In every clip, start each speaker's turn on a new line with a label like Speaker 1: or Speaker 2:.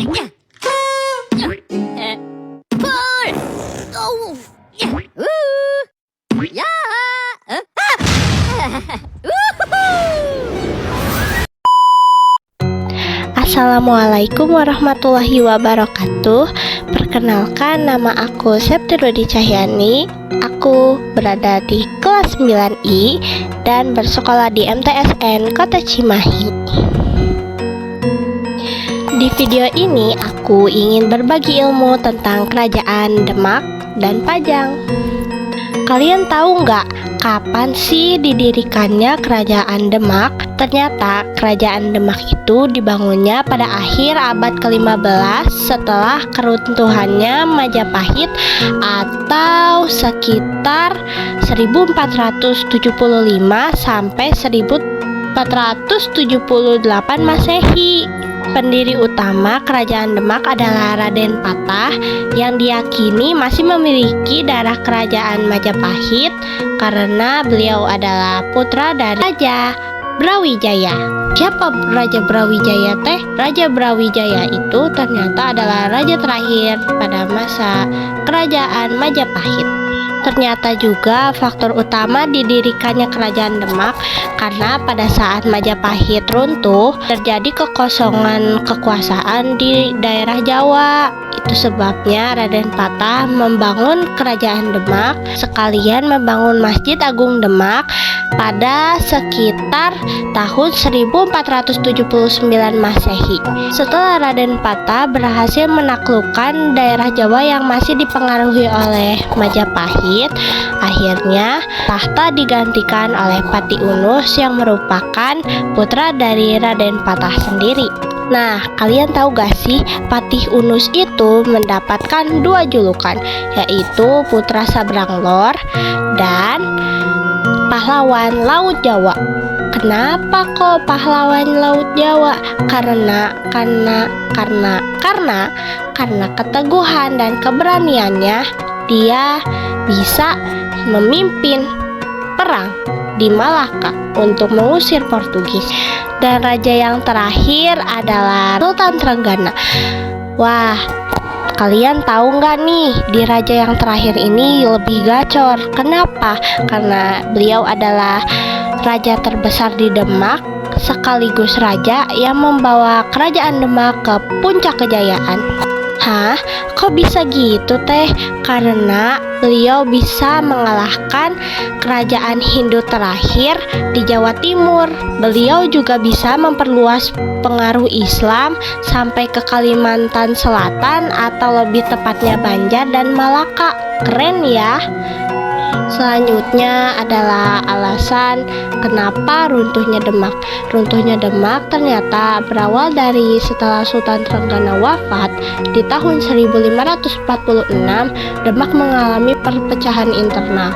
Speaker 1: Assalamualaikum warahmatullahi wabarakatuh. Perkenalkan, nama aku Septi Rudi Cahyani. Aku berada di kelas 9I dan bersekolah di MTSN Kota Cimahi. Di video ini aku ingin berbagi ilmu tentang Kerajaan Demak dan Pajang. Kalian tahu nggak kapan sih didirikannya Kerajaan Demak? Ternyata Kerajaan Demak itu dibangunnya pada akhir abad ke-15 setelah keruntuhannya Majapahit atau sekitar 1475 sampai 1478 Masehi. Pendiri utama Kerajaan Demak adalah Raden Patah yang diyakini masih memiliki darah Kerajaan Majapahit karena beliau adalah putra dari Raja Brawijaya. Siapa Raja Brawijaya teh? Raja Brawijaya itu ternyata adalah raja terakhir pada masa Kerajaan Majapahit. Ternyata juga faktor utama didirikannya Kerajaan Demak karena pada saat Majapahit runtuh terjadi kekosongan kekuasaan di daerah Jawa. Itu sebabnya Raden Patah membangun Kerajaan Demak sekalian membangun Masjid Agung Demak pada sekitar tahun 1479 Masehi. Setelah Raden Patah berhasil menaklukkan daerah Jawa yang masih dipengaruhi oleh Majapahit, akhirnya tahta digantikan oleh Pati Unus yang merupakan putra dari Raden Patah sendiri. Nah, kalian tahu gak sih, Patih Unus itu mendapatkan dua julukan, yaitu Putra Sabranglor dan Pahlawan Laut Jawa. Kenapa kok Pahlawan Laut Jawa? Karena keteguhan dan keberaniannya dia bisa memimpin perang di Malaka untuk mengusir Portugis. Dan raja yang terakhir adalah Sultan Trenggana. Wah, kalian tahu nggak nih, di raja yang terakhir ini lebih gacor. Kenapa? Karena beliau adalah raja terbesar di Demak sekaligus raja yang membawa Kerajaan Demak ke puncak kejayaan. Hah? Kok bisa gitu teh? Karena beliau bisa mengalahkan kerajaan Hindu terakhir di Jawa Timur. Beliau juga bisa memperluas pengaruh Islam sampai ke Kalimantan Selatan atau lebih tepatnya Banjar dan Malaka. Keren ya. Selanjutnya adalah alasan kenapa runtuhnya Demak. Runtuhnya Demak ternyata berawal dari setelah Sultan Trenggana wafat di tahun 1546, Demak mengalami perpecahan internal.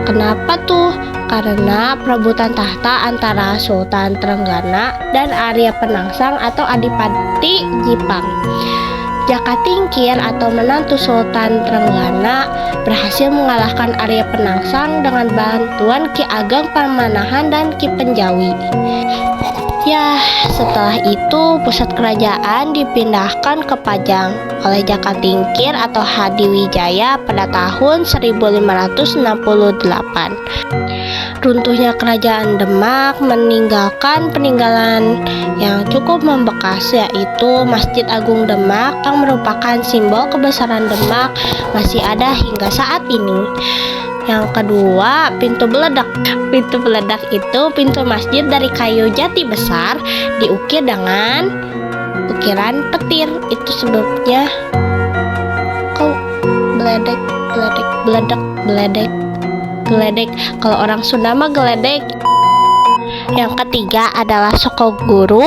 Speaker 1: Kenapa tuh? Karena perebutan tahta antara Sultan Trenggana dan Arya Penangsang atau Adipati Jipang. Jaka Tingkir atau menantu Sultan Trenggana berhasil mengalahkan Arya Penangsang dengan bantuan Ki Ageng Pamanahan dan Ki Penjawi. Ya, setelah itu pusat kerajaan dipindahkan ke Pajang oleh Jaka Tingkir atau Hadiwijaya pada tahun 1568. Runtuhnya Kerajaan Demak meninggalkan peninggalan yang cukup membekas, yaitu Masjid Agung Demak yang merupakan simbol kebesaran Demak masih ada hingga saat ini. Yang kedua, pintu beledak. Pintu beledak itu pintu masjid dari kayu jati besar diukir dengan ukiran petir. Itu sebabnya kok beledek. Kalau orang Sunda mah geledek. Yang ketiga adalah soko guru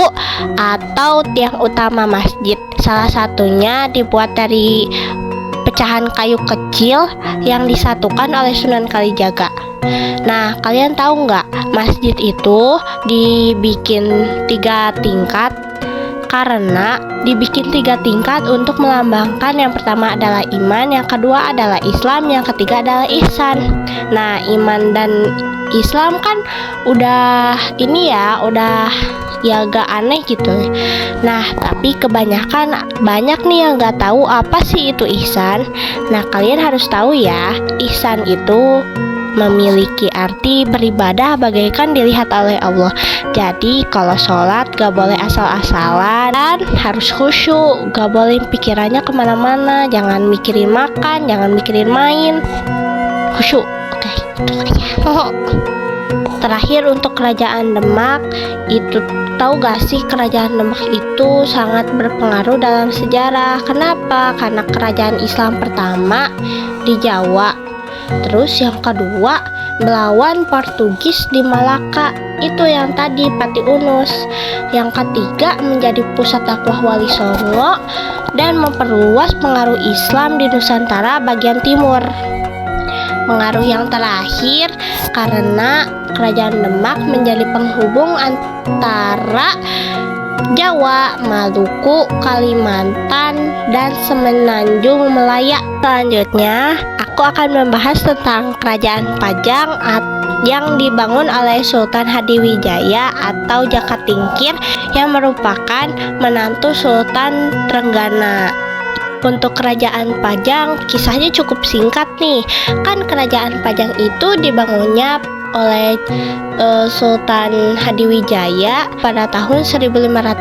Speaker 1: atau tiang utama masjid. Salah satunya dibuat dari pecahan kayu kecil yang disatukan oleh Sunan Kalijaga. Nah, kalian tahu nggak, masjid itu dibikin 3 tingkat karena dibikin 3 tingkat untuk melambangkan yang pertama adalah iman, yang kedua adalah Islam, yang ketiga adalah ihsan. Nah, iman dan Islam kan udah ini ya, udah ya agak aneh gitu. Nah, tapi kebanyakan banyak nih yang nggak tahu apa sih itu ihsan. Nah, kalian harus tahu ya, ihsan itu memiliki arti beribadah bagaikan dilihat oleh Allah. Jadi kalau sholat gak boleh asal-asalan dan harus khusyuk, gak boleh pikirannya kemana-mana, jangan mikirin makan, jangan mikirin main, khusyuk. Oke, itu aja. Terakhir untuk kerajaan Demak, itu tahu gak sih kerajaan Demak itu sangat berpengaruh dalam sejarah. Kenapa? Karena kerajaan Islam pertama di Jawa. Terus yang kedua melawan Portugis di Malaka, itu yang tadi Pati Unus. Yang ketiga menjadi pusat dakwah Wali Songo dan memperluas pengaruh Islam di Nusantara bagian timur. Pengaruh yang terakhir karena kerajaan Demak menjadi penghubung antara Jawa, Maluku, Kalimantan, dan Semenanjung Melaya. Selanjutnya, aku akan membahas tentang kerajaan Pajang yang dibangun oleh Sultan Hadiwijaya atau Jakatingkir yang merupakan menantu Sultan Trenggana. Untuk kerajaan Pajang, kisahnya cukup singkat nih. Kan kerajaan Pajang itu dibangunnya oleh Sultan Hadiwijaya pada tahun 1568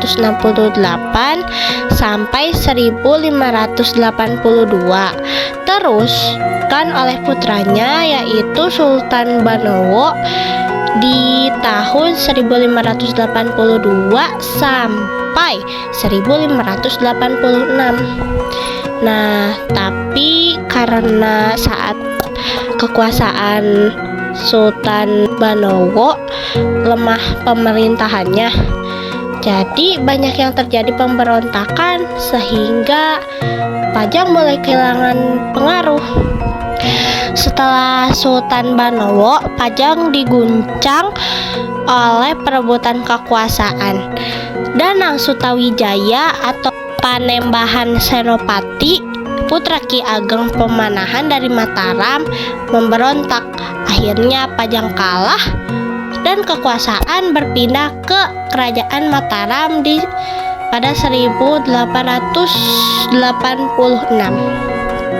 Speaker 1: sampai 1582. Terus kan oleh putranya yaitu Sultan Banowo di tahun 1582 sampai 1586. Nah, tapi karena saat kekuasaan Sultan Banowo lemah pemerintahannya, jadi banyak yang terjadi pemberontakan sehingga Pajang mulai kehilangan pengaruh. Setelah Sultan Banowo, Pajang diguncang oleh perebutan kekuasaan. Danang Sutawijaya atau Panembahan Senopati, putra Ki Ageng Pemanahan dari Mataram, memberontak. Akhirnya Pajang kalah dan kekuasaan berpindah ke Kerajaan Mataram pada 1886.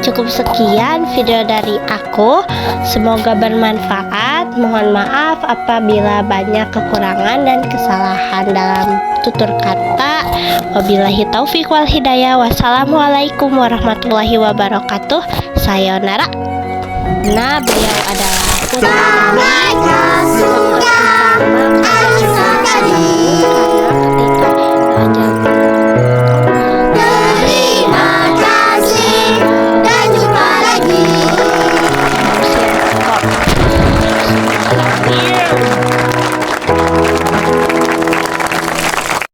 Speaker 1: Cukup sekian video dari aku, semoga bermanfaat. Mohon maaf apabila banyak kekurangan dan kesalahan dalam tutur kata. Wabillahi taufiq wal hidayah. Wassalamualaikum warahmatullahi wabarakatuh. Sayonara. Nah, beliau adalah putra dari tokoh utama kerajaan